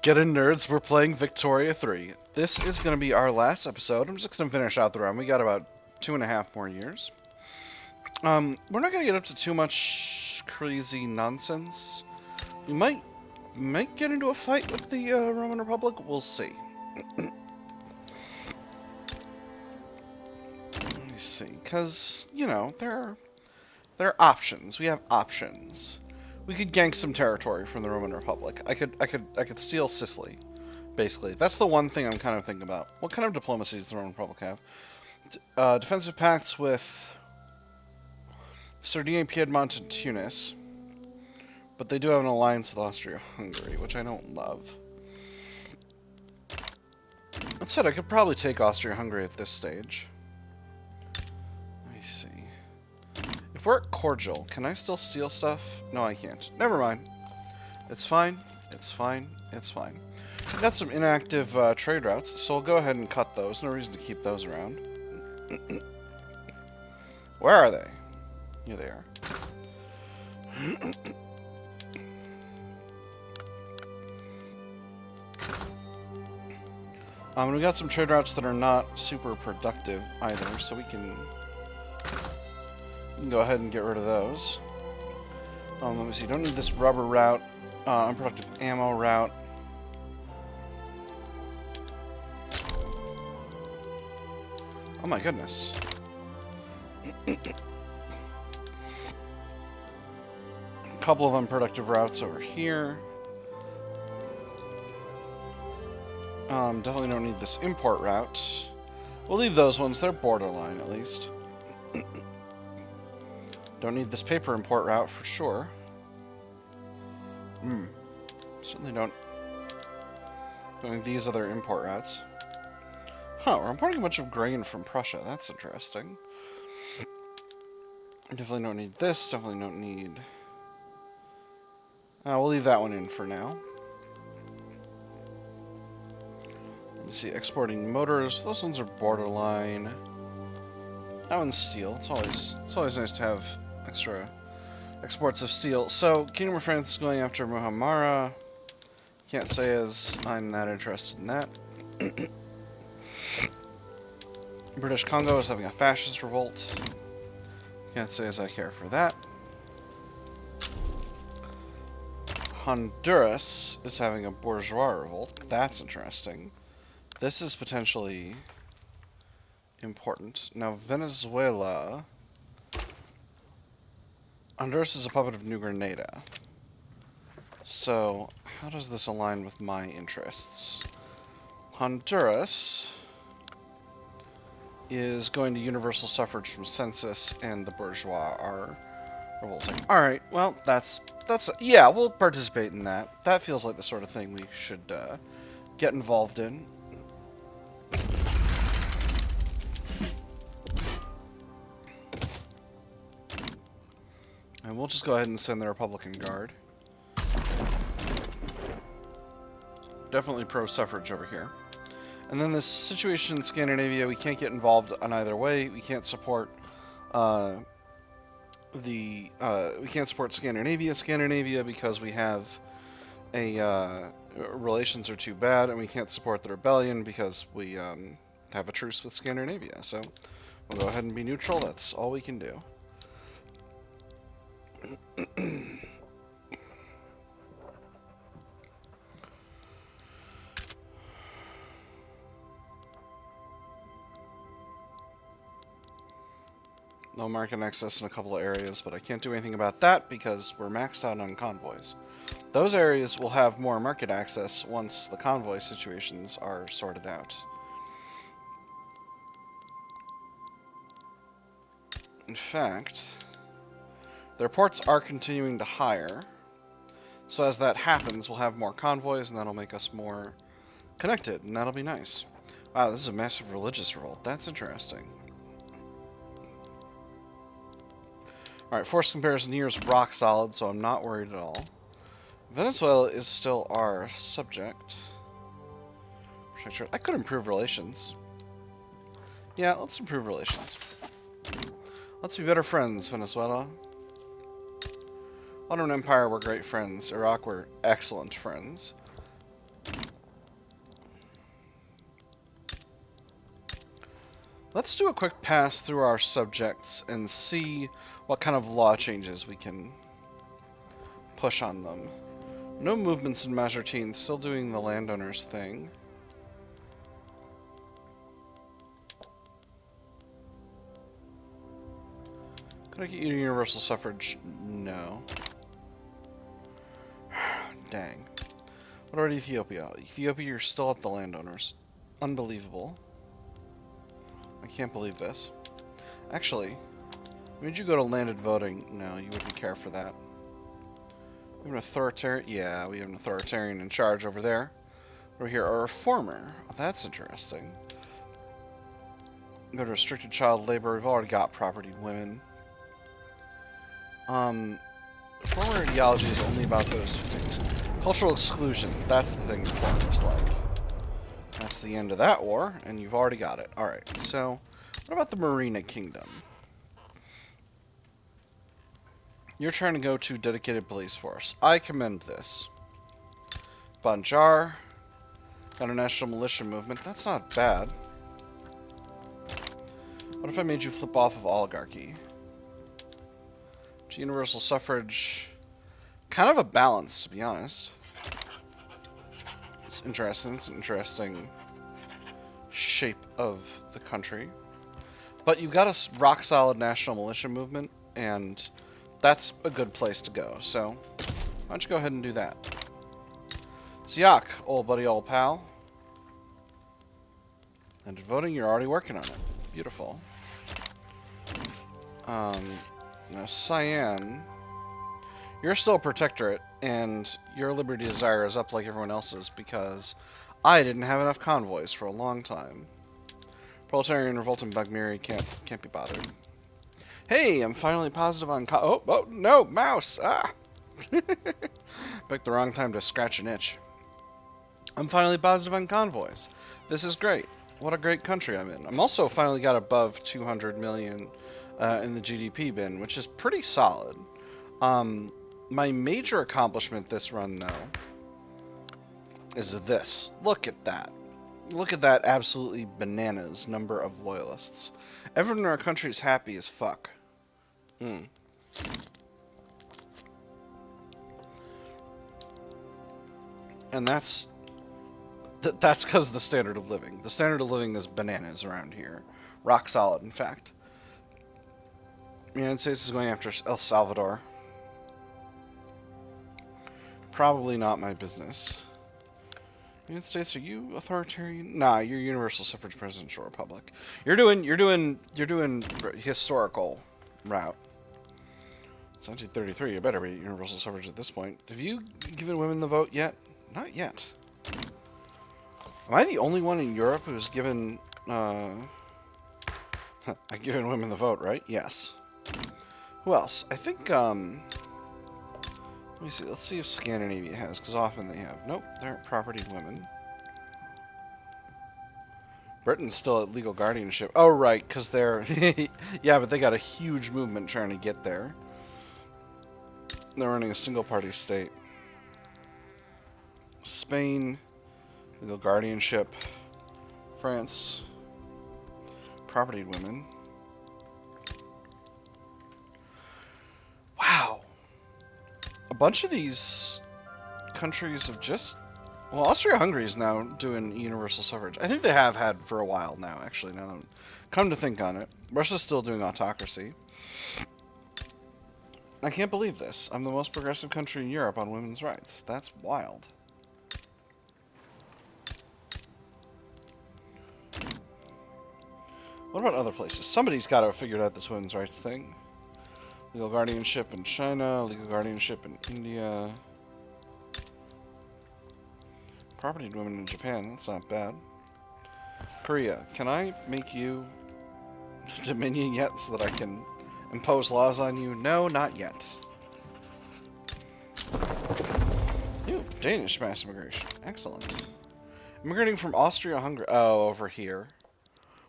Get in, nerds. We're playing Victoria 3. This is going to be our last episode. I'm just going to finish out the run. We got about 2.5 more years. We're not going to get up to too much crazy nonsense. We might get into a fight with the Roman Republic. We'll see. Let me see, because you know there are options. We have options. We could gank some territory from the Roman Republic. I could steal Sicily, basically. That's the one thing I'm kind of thinking about. What kind of diplomacy does the Roman Republic have? Defensive pacts with Sardinia, Piedmont, and Tunis. But they do have an alliance with Austria-Hungary, which I don't love. That said, I could probably take Austria-Hungary at this stage. Let me see. If we're at cordial, can I still steal stuff? No, I can't. Never mind. It's fine. It's fine. It's fine. We've got some inactive trade routes, so we'll go ahead and cut those. No reason to keep those around. Where are they? Here they are. We got some trade routes that are not super productive either, so we can go ahead and get rid of those. Let me see. Don't need this rubber route, unproductive ammo route. Oh my goodness. A couple of unproductive routes over here. Definitely don't need this import route. We'll leave those ones. They're borderline, at least. Don't need this paper import route for sure. Certainly don't need these other import routes. Huh, we're importing a bunch of grain from Prussia. That's interesting. Definitely don't need this. Definitely don't need... we'll leave that one in for now. Let me see, exporting motors. Those ones are borderline. That one's steel. It's always nice to have extra exports of steel. So, Kingdom of France is going after Muhammara. Can't say as I'm not interested in that. British Congo is having a fascist revolt. Can't say as I care for that. Honduras is having a bourgeois revolt. That's interesting. This is potentially important. Now, Venezuela... Honduras is a puppet of New Granada. So, how does this align with my interests? Honduras is going to universal suffrage from census, and the bourgeois are revolting. Alright, well, that's yeah, we'll participate in that. That feels like the sort of thing we should get involved in. And we'll just go ahead and send the Republican Guard. Definitely pro-suffrage over here. And then this situation in Scandinavia, we can't get involved on either way. We can't support we can't support Scandinavia because we have a relations are too bad, and we can't support the rebellion because we have a truce with Scandinavia. So we'll go ahead and be neutral. That's all we can do. No market access in a couple of areas, but I can't do anything about that because we're maxed out on convoys. Those areas will have more market access once the convoy situations are sorted out. In fact, their ports are continuing to hire. So as that happens, we'll have more convoys, and that'll make us more connected, and that'll be nice. Wow, this is a massive religious revolt. That's interesting. Alright, force comparison here is rock solid, so I'm not worried at all. Venezuela is still our subject. I could improve relations. Yeah, let's improve relations. Let's be better friends, Venezuela. Ottoman Empire were great friends. Iraq were excellent friends. Let's do a quick pass through our subjects and see what kind of law changes we can push on them. No movements in Majertine, still doing the landowners thing. Could I get you universal suffrage? No. Dang. What about Ethiopia? Ethiopia, you're still at the landowners. Unbelievable. I can't believe this. Actually, would you go to landed voting? No, you wouldn't care for that. We have an authoritarian. Yeah, we have an authoritarian in charge over there. Over here, a reformer. Oh, that's interesting. Go to restricted child labor. We've already got propertied women. Reformer ideology is only about those two things. Cultural exclusion. That's the thing reformers like. That's the end of that war, and you've already got it. Alright, so what about the Marina Kingdom? You're trying to go to dedicated police force. I commend this. Banjar. Got a national militia movement. That's not bad. What if I made you flip off of oligarchy? Universal suffrage. Kind of a balance, to be honest. It's interesting. It's an interesting shape of the country. But you've got a rock-solid national militia movement, and that's a good place to go. So, why don't you go ahead and do that? Siak, old buddy, old pal. And voting, you're already working on it. Beautiful. Now, Cyan, you're still a protectorate, and your liberty desire is up like everyone else's because I didn't have enough convoys for a long time. Proletarian revolt in Bagmiri can't be bothered. Hey, I'm finally positive on oh no, mouse! Ah! Picked the wrong time to scratch an itch. I'm finally positive on convoys. This is great. What a great country I'm in. I'm also finally got above 200 million in the GDP bin, which is pretty solid. My major accomplishment this run, though, is this. Look at that. Look at that absolutely bananas number of loyalists. Everyone in our country is happy as fuck. And that's because of the standard of living. The standard of living is bananas around here. Rock solid, in fact. The United States is going after El Salvador. Probably not my business. United States, are you authoritarian? Nah, you're universal suffrage presidential republic. You're doing historical route. It's 1933. You better be universal suffrage at this point. Have you given women the vote yet? Not yet. Am I the only one in Europe who's given I've given women the vote, right? Yes. Who else? I think let me see. Let's see if Scandinavia has, because often they have. Nope, they aren't property women. Britain's still at legal guardianship. Oh, right, because they're... yeah, but they got a huge movement trying to get there. They're running a single-party state. Spain, legal guardianship. France, property women. Wow. A bunch of these countries have just... Well, Austria-Hungary is now doing universal suffrage. I think they have had for a while now, actually. Now, come to think on it. Russia's still doing autocracy. I can't believe this. I'm the most progressive country in Europe on women's rights. That's wild. What about other places? Somebody's got to have figured out this women's rights thing. Legal guardianship in China, legal guardianship in India. Property women in Japan, that's not bad. Korea, can I make you Dominion yet so that I can impose laws on you? No, not yet. Ooh, Danish mass immigration. Excellent. Immigrating from Austria-Hungary. Oh, over here.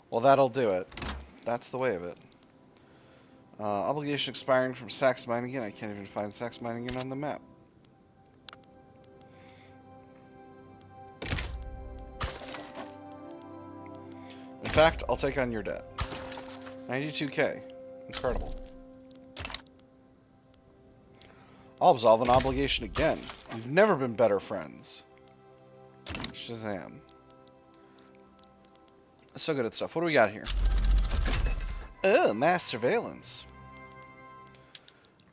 Well, that'll do it. That's the way of it. Obligation expiring from Saxe-Meiningen. I can't even find Saxe-Meiningen on the map. In fact, I'll take on your debt. 92k. Incredible. I'll absolve an obligation again. You've never been better friends. Shazam. So good at stuff. What do we got here? Oh, mass surveillance.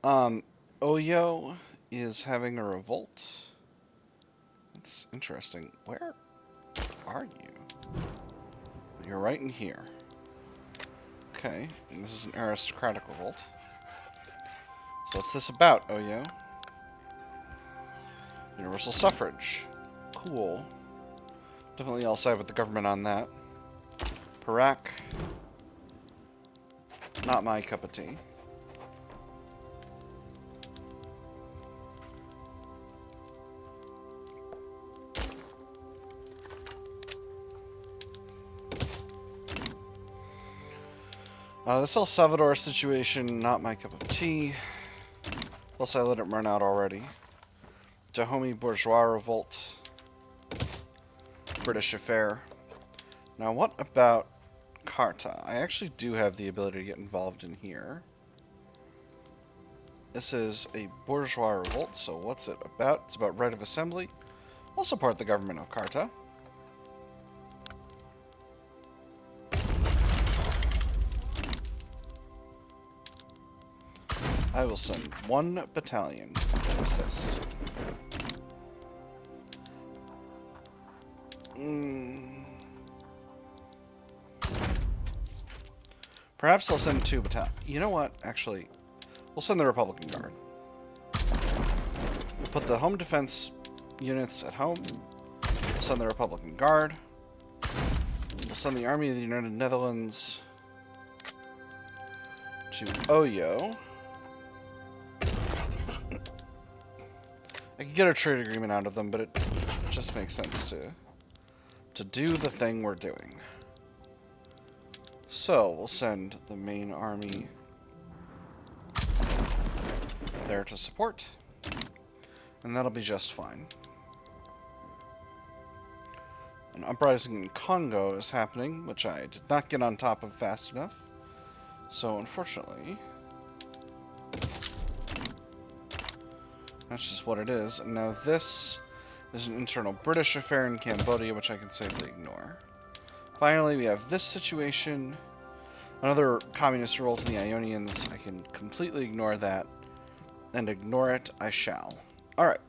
Oyo is having a revolt. That's interesting. Where are you? You're right in here. Okay, and this is an aristocratic revolt. So what's this about, Oyo? Universal suffrage. Cool. Definitely I'll side with the government on that. Perak. Not my cup of tea. This El Salvador situation, not my cup of tea. Plus, I let it run out already. Dahomey Bourgeois Revolt. British affair. Now, what about Carta? I actually do have the ability to get involved in here. This is a bourgeois revolt, so what's it about? It's about right of assembly. I'll support the government of Carta. I will send 1 battalion to assist. Perhaps I'll send 2 battalions. You know what? Actually, we'll send the Republican Guard. We'll put the home defense units at home. We'll send the Republican Guard. We'll send the Army of the United Netherlands to Oyo. I could get a trade agreement out of them, but it just makes sense to do the thing we're doing. So, we'll send the main army there to support, and that'll be just fine. An uprising in Congo is happening, which I did not get on top of fast enough. So, unfortunately, that's just what it is. And now this is an internal British affair in Cambodia, which I can safely ignore. Finally, we have this situation. Another communist revolt in the Ionians. I can completely ignore that. And ignore it, I shall. Alright.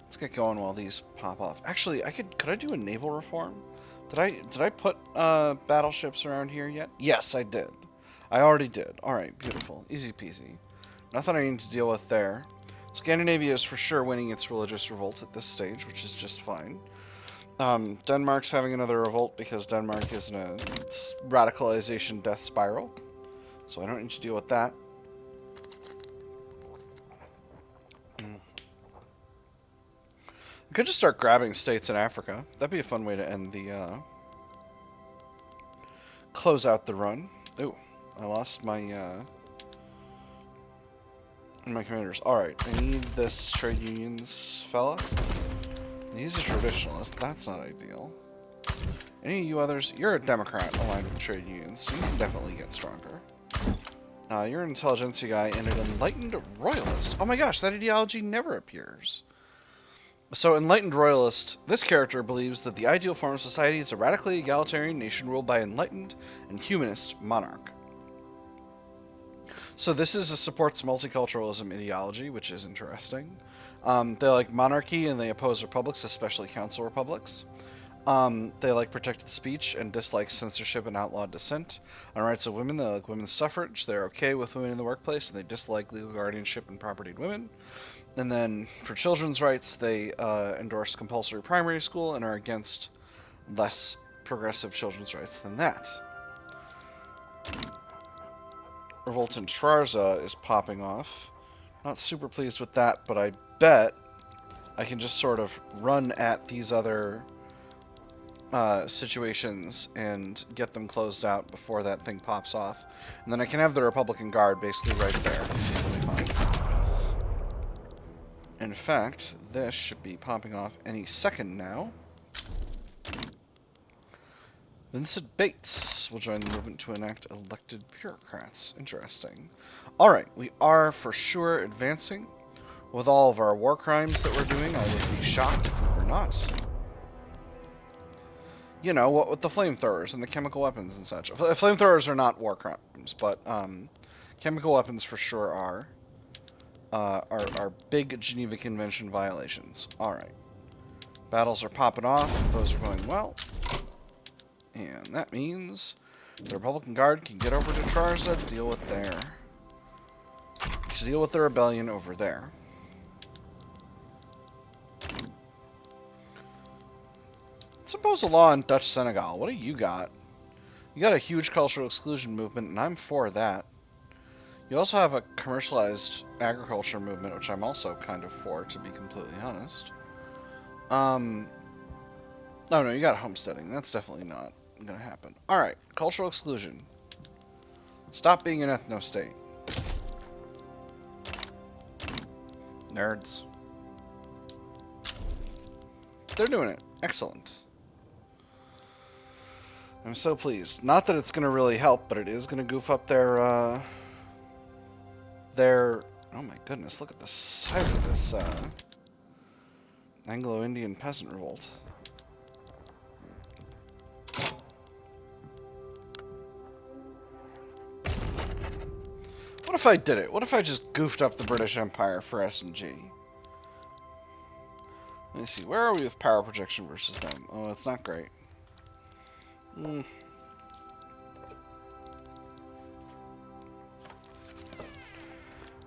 Let's get going while these pop off. Actually, could I do a naval reform? Did I put battleships around here yet? Yes, I did. I already did. Alright, beautiful. Easy peasy. Nothing I need to deal with there. Scandinavia is for sure winning its religious revolt at this stage, which is just fine. Denmark's having another revolt because Denmark is in a radicalization death spiral. So I don't need to deal with that. I could just start grabbing states in Africa. That'd be a fun way to end the, close out the run. Ooh, I lost my, my commanders. Alright, I need this trade unions fella. He's a traditionalist. That's not ideal. Any of you others? You're a Democrat aligned with trade unions, so you can definitely get stronger. You're an intelligentsia guy and an enlightened royalist. Oh my gosh, that ideology never appears. So, enlightened royalist, this character believes that the ideal form of society is a radically egalitarian nation ruled by an enlightened and humanist monarch. So this supports multiculturalism ideology, which is interesting. They like monarchy and they oppose republics, especially council republics. They like protected speech and dislike censorship and outlawed dissent. On rights of women, they like women's suffrage. They're okay with women in the workplace, and they dislike legal guardianship and propertied women. And then for children's rights, they endorse compulsory primary school and are against less progressive children's rights than that. Revolt in Trarza is popping off. Not super pleased with that, but I bet I can just sort of run at these other situations and get them closed out before that thing pops off. And then I can have the Republican Guard basically right there. In fact, this should be popping off any second now. Vincent Bates. Honduras will join the movement to enact elected bureaucrats. Interesting. Alright, we are for sure advancing. With all of our war crimes that we're doing, I would be shocked if we were not. You know, what with the flamethrowers and the chemical weapons and such. Flamethrowers are not war crimes, but chemical weapons for sure are big Geneva Convention violations. Alright. Battles are popping off. Those are going well. And that means the Republican Guard can get over to Trarza to deal with the rebellion over there. Let's impose a law in Dutch Senegal. What do you got? You got a huge cultural exclusion movement, and I'm for that. You also have a commercialized agriculture movement, which I'm also kind of for, to be completely honest. Oh no, you got homesteading. That's definitely not gonna happen. Alright, cultural exclusion. Stop being an ethno-state. Nerds. They're doing it. Excellent. I'm so pleased. Not that it's gonna really help, but it is gonna goof up their oh my goodness, look at the size of this Anglo-Indian peasant revolt. What if I did it? What if I just goofed up the British Empire for S&G? Let me see, where are we with power projection versus them? Oh, it's not great.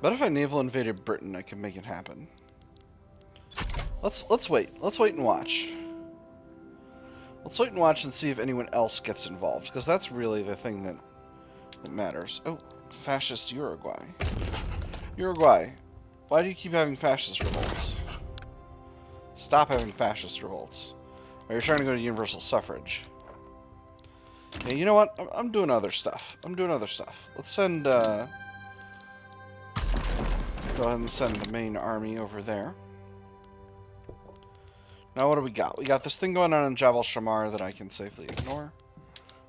But if I naval invaded Britain, I can make it happen. Let's wait. Let's wait and watch. Let's wait and watch and see if anyone else gets involved, because that's really the thing that matters. Oh, fascist Uruguay. Uruguay, why do you keep having fascist revolts? Stop having fascist revolts. Or you're trying to go to universal suffrage. Yeah, you know what? I'm doing other stuff. Let's send, go ahead and send the main army over there. Now what do we got? We got this thing going on in Jabal Shamar that I can safely ignore.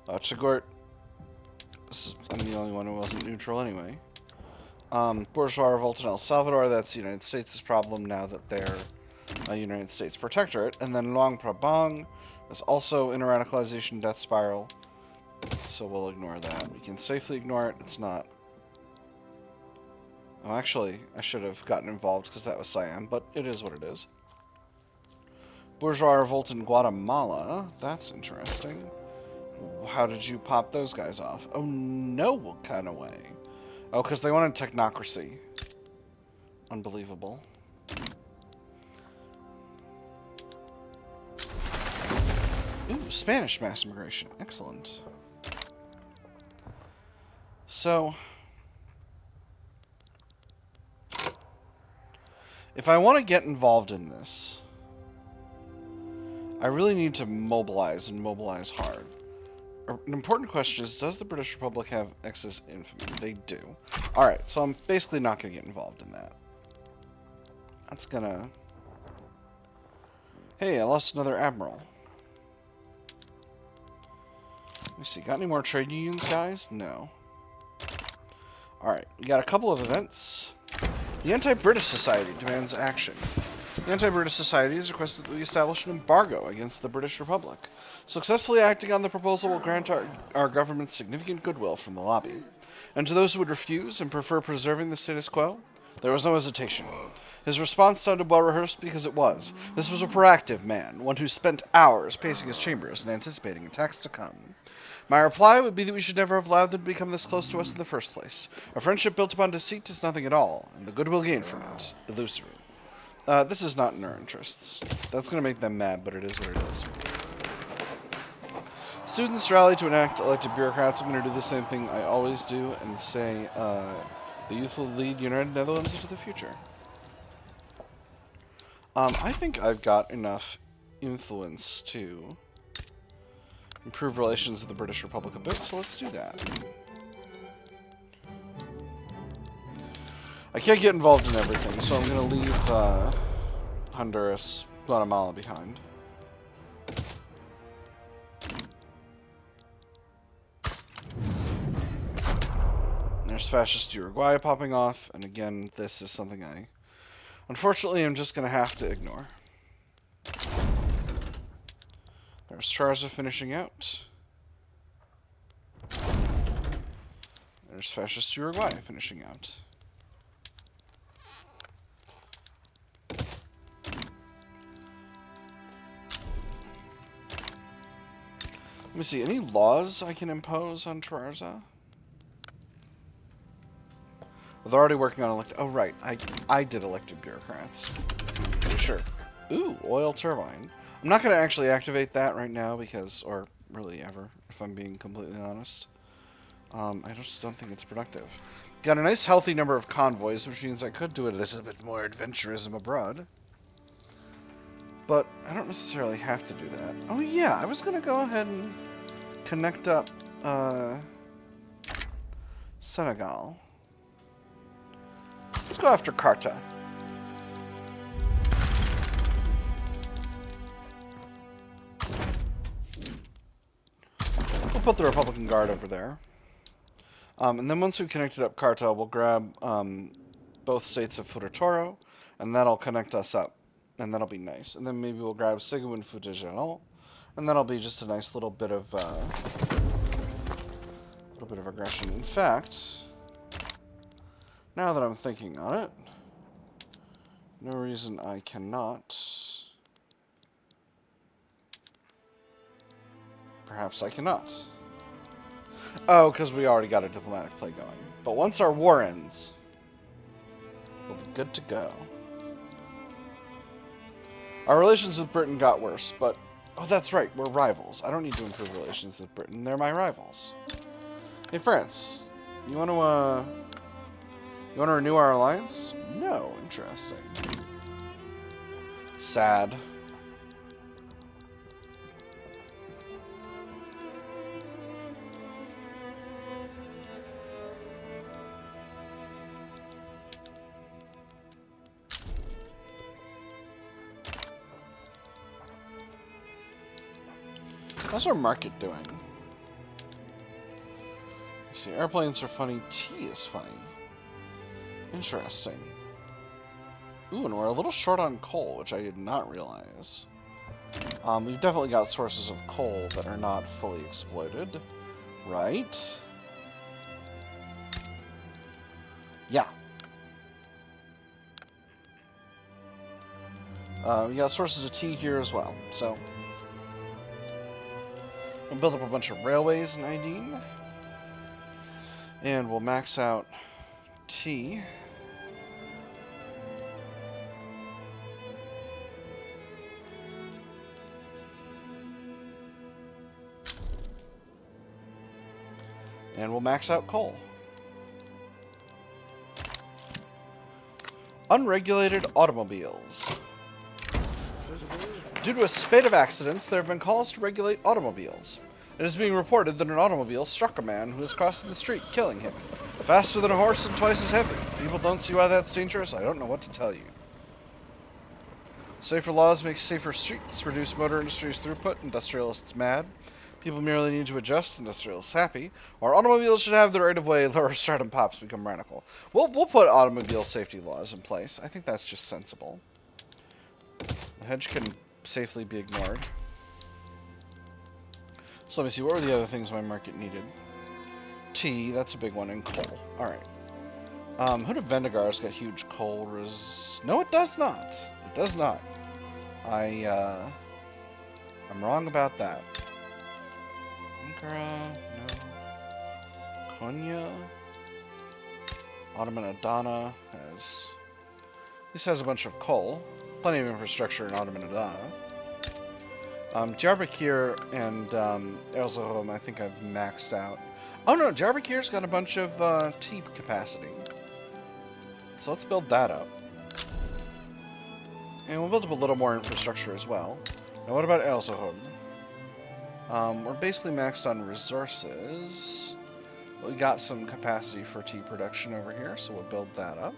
Chagort. I'm the only one who wasn't neutral anyway. Bourgeois revolt in El Salvador. That's the United States' problem now that they're a United States protectorate. And then Luang Prabang is also in a radicalization death spiral. So we'll ignore that. We can safely ignore it. It's not... Oh, actually, I should have gotten involved because that was Siam, but it is what it is. Bourgeois revolt in Guatemala. That's interesting. How did you pop those guys off? Oh, no, what kind of way? Oh, because they wanted technocracy. Unbelievable. Ooh, Spanish mass immigration. Excellent. So... if I want to get involved in this, I really need to mobilize, and mobilize hard. An important question is, does the British Republic have excess infamy? They do. Alright, so I'm basically not going to get involved in that. That's gonna... Hey, I lost another admiral. Let me see, got any more trade unions, guys? No. Alright, we got a couple of events. The Anti-British Society demands action. The Anti-British Society has requested that we establish an embargo against the British Republic. Successfully acting on the proposal will grant our government significant goodwill from the lobby. And to those who would refuse and prefer preserving the status quo, there was no hesitation. His response sounded well rehearsed because it was. This was a proactive man, one who spent hours pacing his chambers and anticipating attacks to come. My reply would be that we should never have allowed them to become this close to us in the first place. A friendship built upon deceit is nothing at all, and the goodwill gained from it, illusory. This is not in our interests. That's going to make them mad, but it is what it is. Students rally to enact elected bureaucrats. I'm going to do the same thing I always do and say the youth will lead United Netherlands into the future. I think I've got enough influence to improve relations with the British Republic a bit, so let's do that. I can't get involved in everything, so I'm going to leave Honduras, Guatemala behind. fascist Uruguay popping off, and again, this is something I, unfortunately, I'm just going to have to ignore. There's Charza finishing out. There's fascist Uruguay finishing out. Let me see, any laws I can impose on Trarza? Well, they're already working on oh, right. I did elected bureaucrats. Sure. Ooh, oil turbine. I'm not going to actually activate that right now because, or really ever, if I'm being completely honest. I just don't think it's productive. Got a nice healthy number of convoys, which means I could do a little bit more adventurism abroad. But I don't necessarily have to do that. Oh yeah, I was going to go ahead and connect up Senegal. Let's go after Carta. We'll put the Republican Guard over there. And then once we've connected up Carta, we'll grab both states of Furatoro, and that'll connect us up. And that'll be nice. And then maybe we'll grab Seguin Futegeral, and that'll be just a nice little bit of aggression. In fact, now that I'm thinking on it, no reason I cannot. Perhaps I cannot. Oh, because we already got a diplomatic play going. But once our war ends, we'll be good to go. Our relations with Britain got worse, but... Oh, that's right, we're rivals. I don't need to improve relations with Britain. They're my rivals. Hey, France. You want to renew our alliance? No. Interesting. Sad. How's our market doing? You see, airplanes are funny. Tea is funny. Interesting. Ooh, and we're a little short on coal, which I did not realize. We've definitely got sources of coal that are not fully exploited. Right? Yeah. We got sources of tea here as well, so... We'll build up a bunch of railways in Aideen. And we'll max out tea. And we'll max out coal. Unregulated automobiles. Due to a spate of accidents, there have been calls to regulate automobiles. It is being reported that an automobile struck a man who was crossing the street, killing him. Faster than a horse and twice as heavy. People don't see why that's dangerous. I don't know what to tell you. Safer laws make safer streets, reduce motor industry's throughput, industrialists mad. People merely need to adjust, industrialists happy. Or automobiles should have the right of way, lower stratum pops become radical. We'll put automobile safety laws in place. I think that's just sensible. The hedge can safely be ignored. So let me see, what were the other things my market needed? Tea, that's a big one, and coal. Alright. Hood of Vendigar's got huge coal No, it does not. It does not. I'm wrong about that. Ankara, no. Konya. Ottoman Adana has... This has a bunch of coal. Plenty of infrastructure in Ottoman Adana. Diyarbakir and Erzurum, I think I've maxed out. Oh no, Diyarbakir's got a bunch of tea capacity. So let's build that up. And we'll build up a little more infrastructure as well. Now what about Erzurum? We're basically maxed on resources. We got some capacity for tea production over here, so we'll build that up.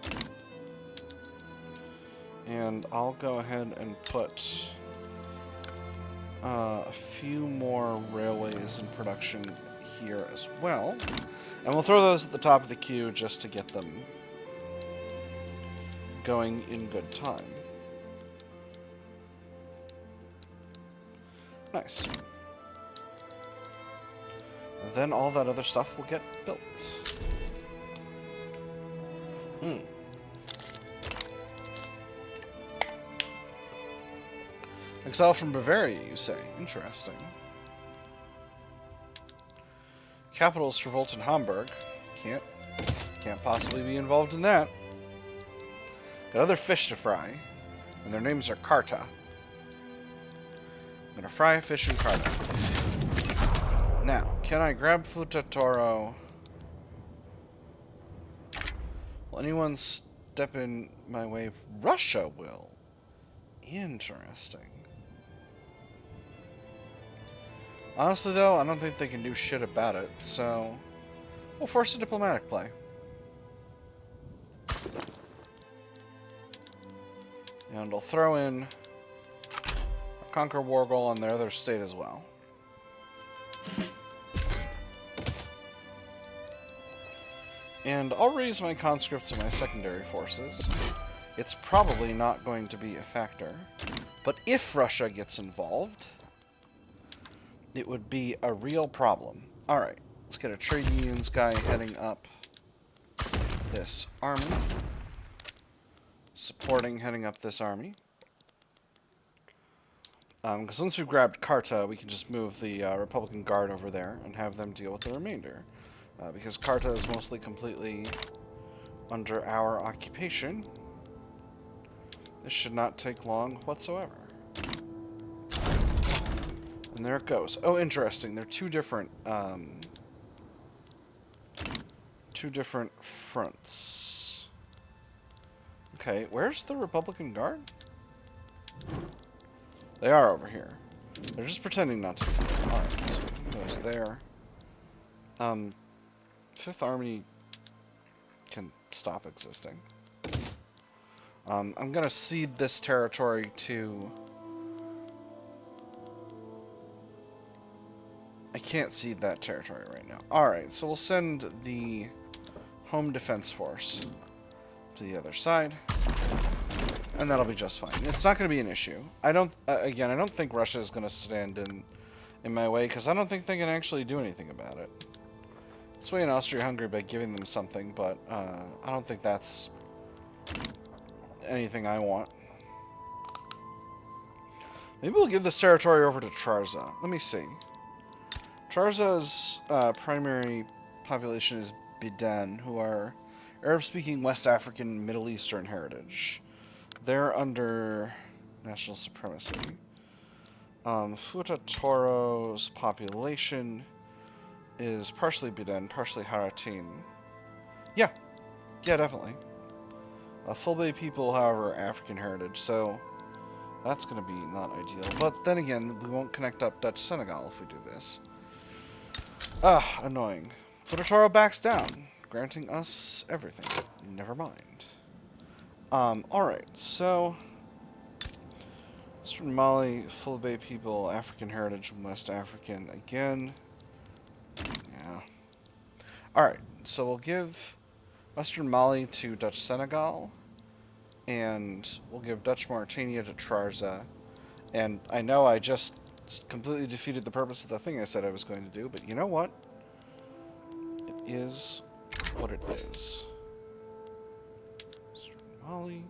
And I'll go ahead and put a few more railways in production here as well. And we'll throw those at the top of the queue just to get them going in good time. Nice. And then all that other stuff will get built. Exile from Bavaria, you say? Interesting. Capitals revolt in Hamburg. Can't possibly be involved in that. Got other fish to fry, and their names are Carta. I'm gonna fry a fish in Carta. Now, can I grab Futa Toro? Will anyone step in my way? Russia will. Interesting. Honestly, though, I don't think they can do shit about it, so we'll force a diplomatic play. And I'll throw in a Conquer War Goal on their other state as well. And I'll raise my conscripts and my secondary forces. It's probably not going to be a factor. But if Russia gets involved, it would be a real problem. Alright, let's get a trade unions guy heading up this army. Heading up this army. Because once we've grabbed Carta, we can just move the Republican Guard over there and have them deal with the remainder. Because Carta is mostly completely under our occupation, this should not take long whatsoever. And there it goes. Oh, interesting. They're two different fronts. Okay, where's the Republican Guard? They are over here. They're just pretending not to be there. Alright, so goes there. Fifth Army can stop existing. I'm gonna cede this territory to... I can't cede that territory right now. Alright, so we'll send the Home Defense Force to the other side. And that'll be just fine. It's not going to be an issue. I don't think Russia is going to stand in my way, because I don't think they can actually do anything about it. Sway in Austria-Hungary by giving them something, but I don't think that's anything I want. Maybe we'll give this territory over to Trarza. Let me see. Trarza's primary population is Bidan, who are Arab-speaking West African Middle Eastern heritage. They're under national supremacy. Futa Toro's population is partially Bidan, partially Haratin. Yeah, definitely. Fulbe people, however, African heritage, so that's going to be not ideal. But then again, we won't connect up Dutch Senegal if we do this. Annoying. Futa Toro backs down, granting us everything. Never mind. Alright, so Western Mali, Fulbe people, African heritage, West African again. Yeah. Alright, so we'll give Western Mali to Dutch Senegal, and we'll give Dutch Mauritania to Trarza. And I know I just completely defeated the purpose of the thing I said I was going to do, but you know what? It is what it is. Mali,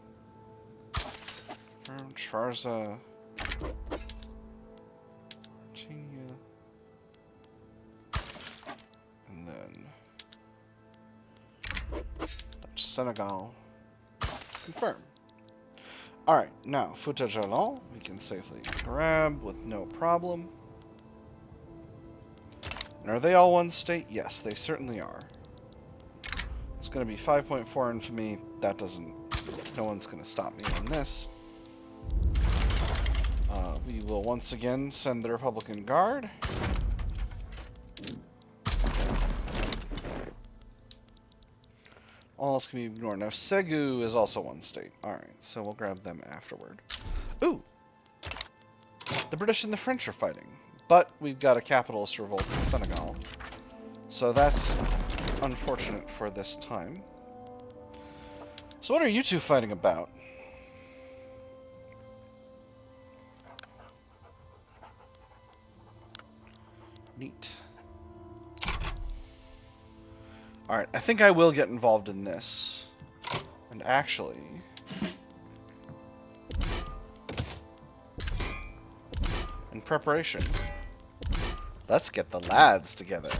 from Trarza, Mauritania, and then Dutch Senegal. Confirm. Alright, now Futa Jalal we can safely grab with no problem. And are they all one state? Yes, they certainly are. It's going to be 5.4 infamy. That doesn't... No one's going to stop me on this. We will once again send the Republican Guard. All else can be ignored. Now, Segu is also one state. Alright, so we'll grab them afterward. Ooh! The British and the French are fighting. But we've got a capitalist revolt in Senegal. So that's unfortunate for this time. So what are you two fighting about? Neat. Alright, I think I will get involved in this. And actually... in preparation, let's get the lads together.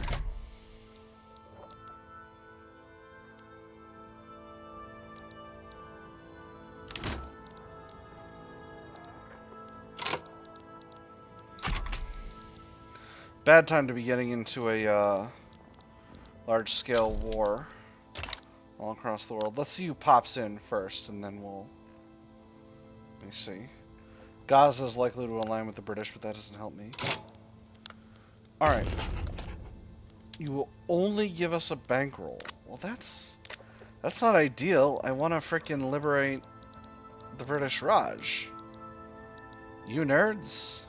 Bad time to be getting into a large-scale war all across the world. Let's see who pops in first, and then we'll... Let me see. Gaza is likely to align with the British, but that doesn't help me. Alright. You will only give us a bankroll. Well, that's not ideal. I want to frickin' liberate the British Raj. You nerds?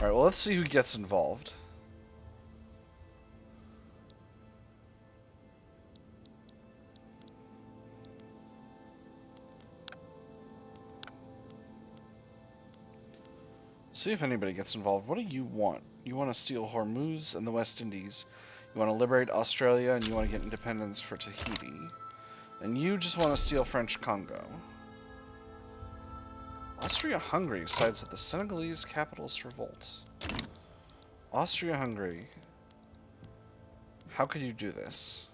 Alright, well, let's see who gets involved. See if anybody gets involved. What do you want? You want to steal Hormuz and the West Indies. You want to liberate Australia, and you want to get independence for Tahiti. And you just want to steal French Congo. Austria-Hungary sides with the Senegalese capitalist revolt. Austria-Hungary. How could you do this?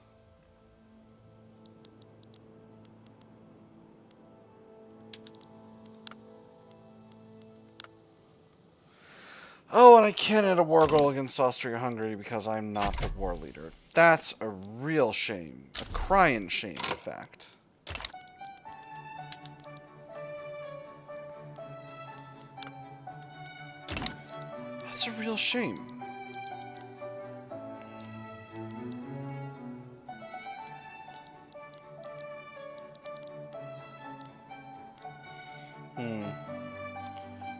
Oh, and I can't add a war goal against Austria-Hungary because I'm not the war leader. That's a real shame. A crying shame, in fact. That's a real shame.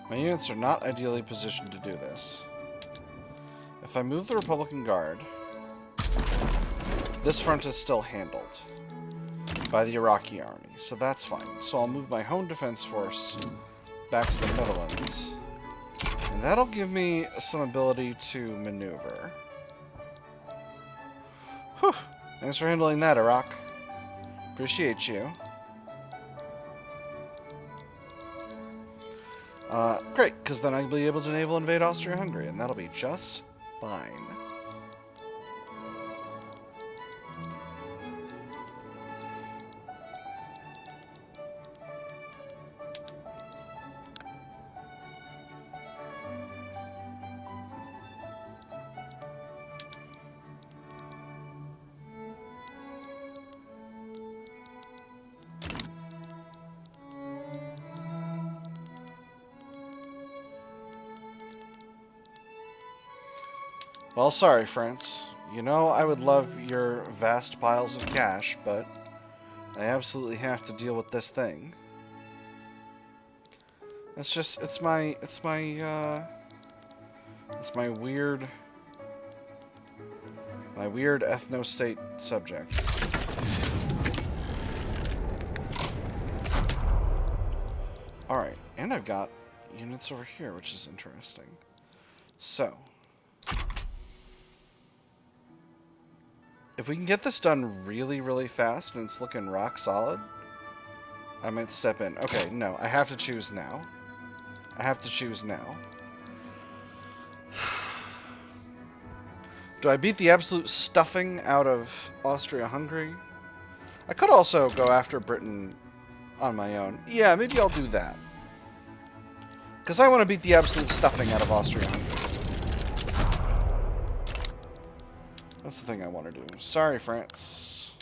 My units are not ideally positioned to do this. If I move the Republican Guard, this front is still handled by the Iraqi army, so that's fine. So I'll move my home defense force back to the Netherlands, and that'll give me some ability to maneuver. Whew! Thanks for handling that, Iraq. Appreciate you. Great, because then I'll be able to naval invade Austria-Hungary, and that'll be just fine. Well, sorry, France. You know, I would love your vast piles of cash, but I absolutely have to deal with this thing. It's just, it's my weird ethno-state subject. Alright, and I've got units over here, which is interesting. So, if we can get this done really, really fast and it's looking rock solid, I might step in. Okay, no, I have to choose now. I have to choose now. Do I beat the absolute stuffing out of Austria-Hungary? I could also go after Britain on my own. Yeah, maybe I'll do that. Because I want to beat the absolute stuffing out of Austria-Hungary. That's the thing I want to do. Sorry, France.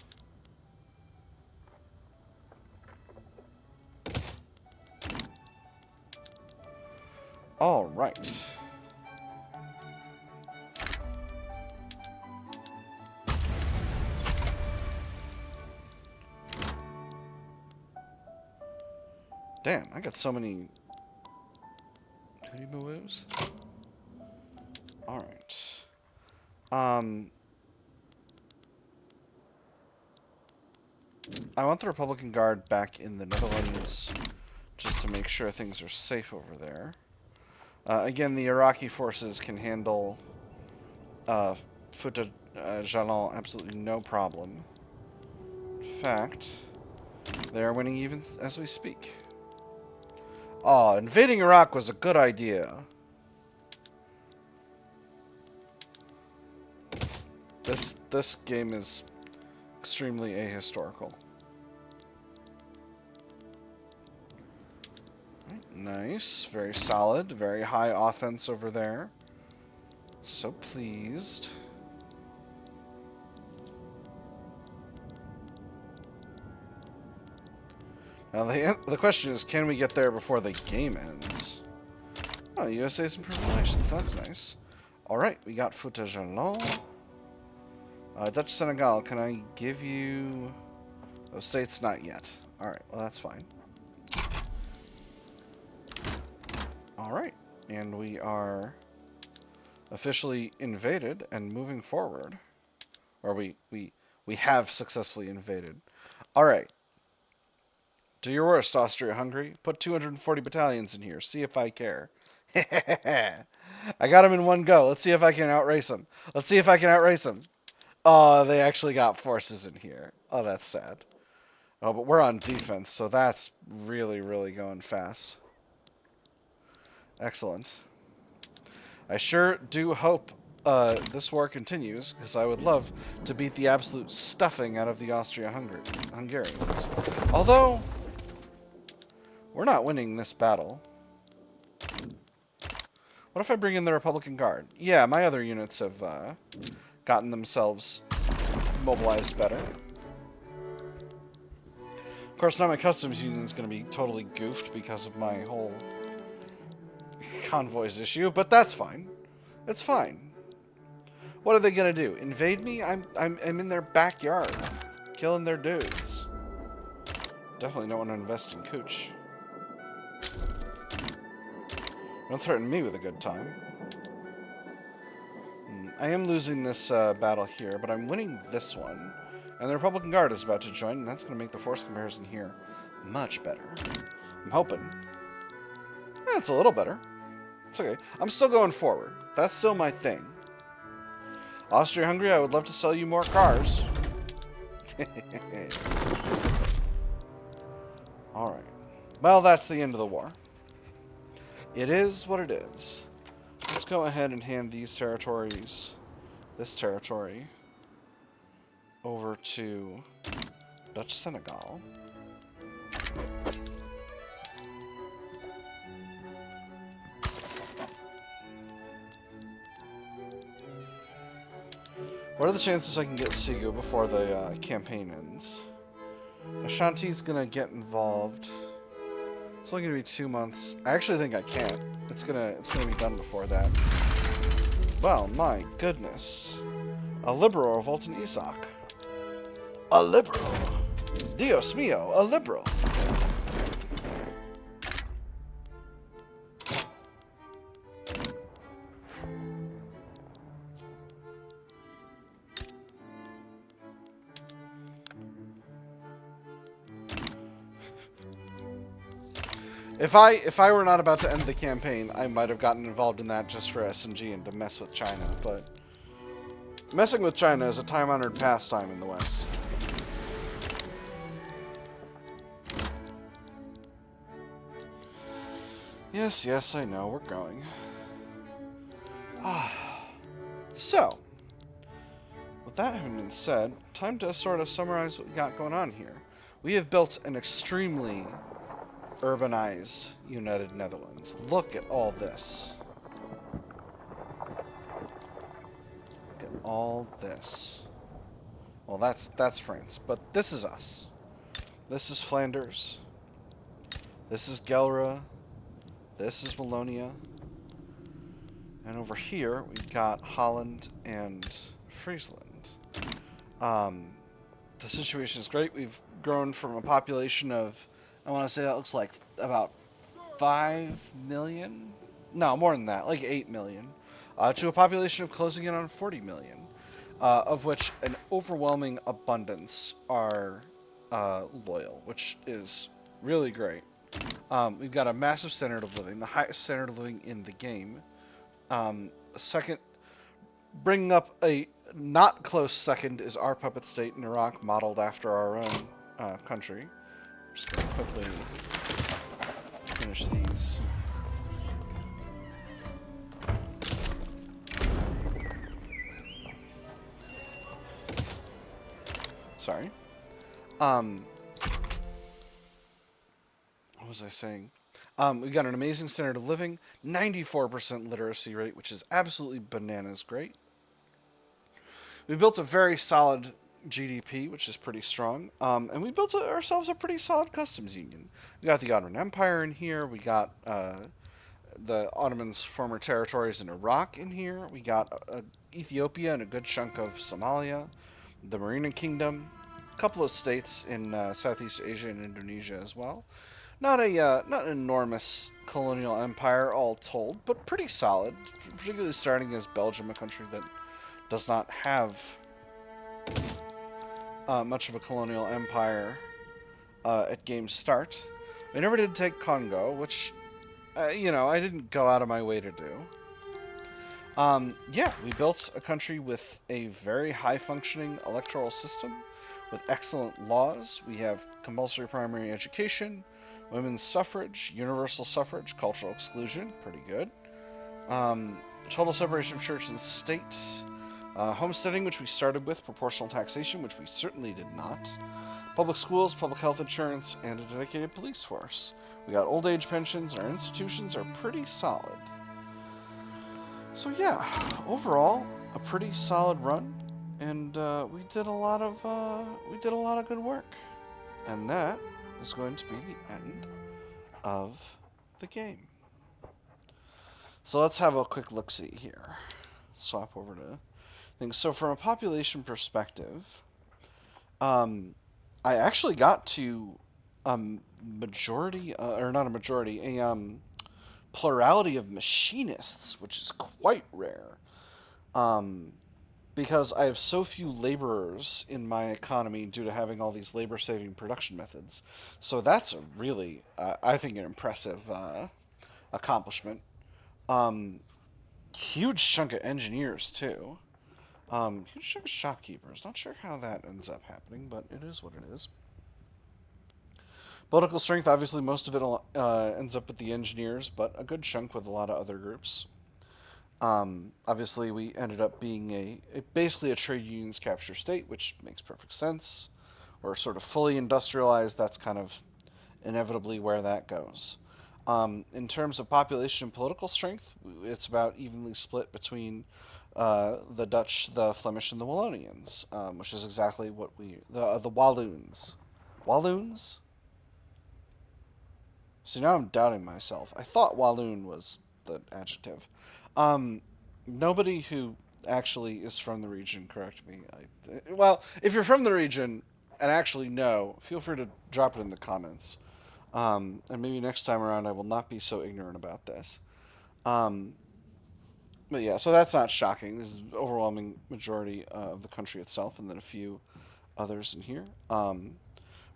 All right. Damn, I got so many Hooty moos. Alright. I want the Republican Guard back in the Netherlands just to make sure things are safe over there. Again, the Iraqi forces can handle Fouta Jalon absolutely no problem. In fact, they are winning even as we speak. Ah, invading Iraq was a good idea. This game is extremely ahistorical. Nice, very solid, very high offense over there. So pleased. Now the question is, can we get there before the game ends? Oh, USA's improving relations, that's nice. Alright, we got Fouta Jalon. Dutch Senegal, can I give you... those states? Not yet. Alright, well that's fine. Alright, and we are officially invaded and moving forward. Or we have successfully invaded. Alright. Do your worst, Austria-Hungary. Put 240 battalions in here. See if I care. I got him in one go. Let's see if I can outrace him. Let's see if I can outrace him. Oh, they actually got forces in here. Oh, that's sad. Oh, but we're on defense, so that's really, really going fast. Excellent. I sure do hope this war continues, because I would love to beat the absolute stuffing out of the Austria-Hungarians. Although, we're not winning this battle. What if I bring in the Republican Guard? Yeah, my other units have gotten themselves mobilized better. Of course, now my customs union is going to be totally goofed because of my whole convoys issue, but that's fine. It's fine. What are they going to do? Invade me? I'm in their backyard, killing their dudes. Definitely don't want to invest in Cooch. Don't threaten me with a good time. I am losing this battle here, but I'm winning this one. And the Republican Guard is about to join, and that's going to make the force comparison here much better. I'm hoping. Yeah, it's a little better. It's okay. I'm still going forward. That's still my thing. Austria-Hungary, I would love to sell you more cars. Alright. Well, that's the end of the war. It is what it is. Let's go ahead and hand these territories, this territory, over to Dutch Senegal. What are the chances I can get Sigu before the campaign ends? Ashanti's gonna get involved. It's only gonna be 2 months. I actually think I can't. It's gonna be done before that. Well, my goodness. A liberal revolt in Isaac. A liberal. Dios mío, a liberal. If I were not about to end the campaign, I might have gotten involved in that just for SNG and to mess with China, but messing with China is a time-honored pastime in the West. Yes, yes, I know, we're going. So, with that having been said, time to sort of summarize what we got going on here. We have built an extremely urbanized United Netherlands. Look at all this. Look at all this. Well, that's France, but this is us. This is Flanders. This is Gelre. This is Wallonia. And over here, we've got Holland and Friesland. The situation is great. We've grown from a population of, I want to say that looks like about 5 million No, more than that, like 8 million, to a population of closing in on 40 million, of which an overwhelming abundance are loyal, which is really great. We've got a massive standard of living, the highest standard of living in the game. Second, bringing up a not close second is our puppet state in Iraq, modeled after our own country. Just going to quickly finish these. Sorry. What was I saying? We've got an amazing standard of living, 94% literacy rate, which is absolutely bananas great. We built a very solid GDP, which is pretty strong, and we built ourselves a pretty solid customs union. We got the Ottoman Empire in here. We got the Ottomans' former territories in Iraq in here. We got Ethiopia and a good chunk of Somalia, the Marina Kingdom, a couple of states in Southeast Asia and Indonesia as well. Not an enormous colonial empire all told, but pretty solid, particularly starting as Belgium, a country that does not have much of a colonial empire at game start. We never did take Congo, which, I didn't go out of my way to do. Yeah, we built a country with a very high-functioning electoral system, with excellent laws. We have compulsory primary education, women's suffrage, universal suffrage, cultural exclusion, pretty good. Total separation of church and state. Homesteading, which we started with, proportional taxation, which we certainly did not. Public schools, public health insurance, and a dedicated police force. We got old age pensions, and our institutions are pretty solid. So yeah, overall, a pretty solid run, and we did a lot of good work, and that is going to be the end of the game. So let's have a quick look-see here. Swap over to things. So from a population perspective, I actually got to a majority, or not a majority, a plurality of machinists, which is quite rare. Because I have so few laborers in my economy due to having all these labor-saving production methods. So that's a really, I think, an impressive accomplishment. Huge chunk of engineers, too. Huge chunk of shopkeepers. Not sure how that ends up happening, but it is what it is. Political strength, obviously, most of it ends up with the engineers, but a good chunk with a lot of other groups. Obviously, we ended up being basically a trade union's capture state, which makes perfect sense. We're sort of fully industrialized. That's kind of inevitably where that goes. In terms of population and political strength, it's about evenly split between the Dutch, the Flemish, and the Wallonians, which is exactly what the Walloons. Walloons? See, now I'm doubting myself. I thought Walloon was the adjective. Nobody who actually is from the region, correct me. Well, if you're from the region and actually know, feel free to drop it in the comments. And maybe next time around I will not be so ignorant about this. But yeah, so that's not shocking. This is the overwhelming majority of the country itself, and then a few others in here.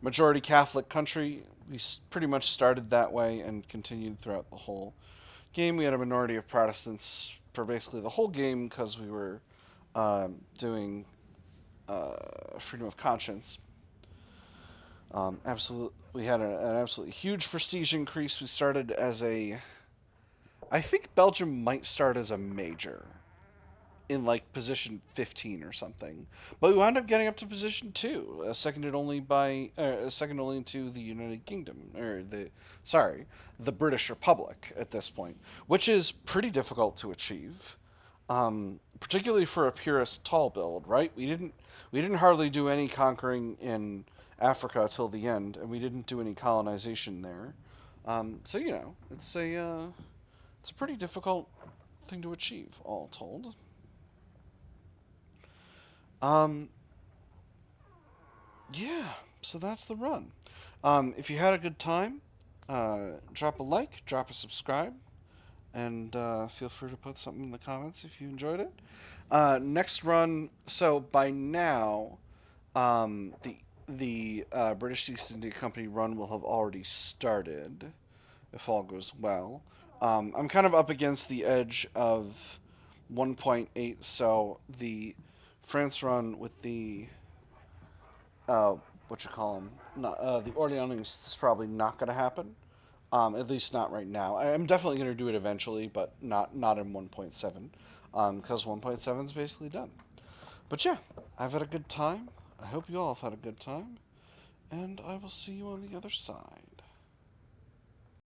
Majority Catholic country. We pretty much started that way and continued throughout the whole game. We had a minority of Protestants for basically the whole game because we were doing freedom of conscience. We had an absolutely huge prestige increase. We started as I think Belgium might start as a major in like position 15 or something, but we wound up getting up to position 2, seconded only to the United Kingdom, or the British Republic at this point, which is pretty difficult to achieve, particularly for a purist tall build. Right? We didn't hardly do any conquering in Africa till the end, and we didn't do any colonization there. So it's a pretty difficult thing to achieve, all told. Yeah, so that's the run. If you had a good time, drop a like, drop a subscribe, And feel free to put something in the comments if you enjoyed it. Next run. So by now, the British East India Company run will have already started, if all goes well. I'm kind of up against the edge of 1.8, so the France run with the what you call them, not, the Orleanists is probably not going to happen. At least not right now. I'm definitely going to do it eventually, but not in 1.7, because 1.7 is basically done. But yeah, I've had a good time. I hope you all have had a good time, and I will see you on the other side.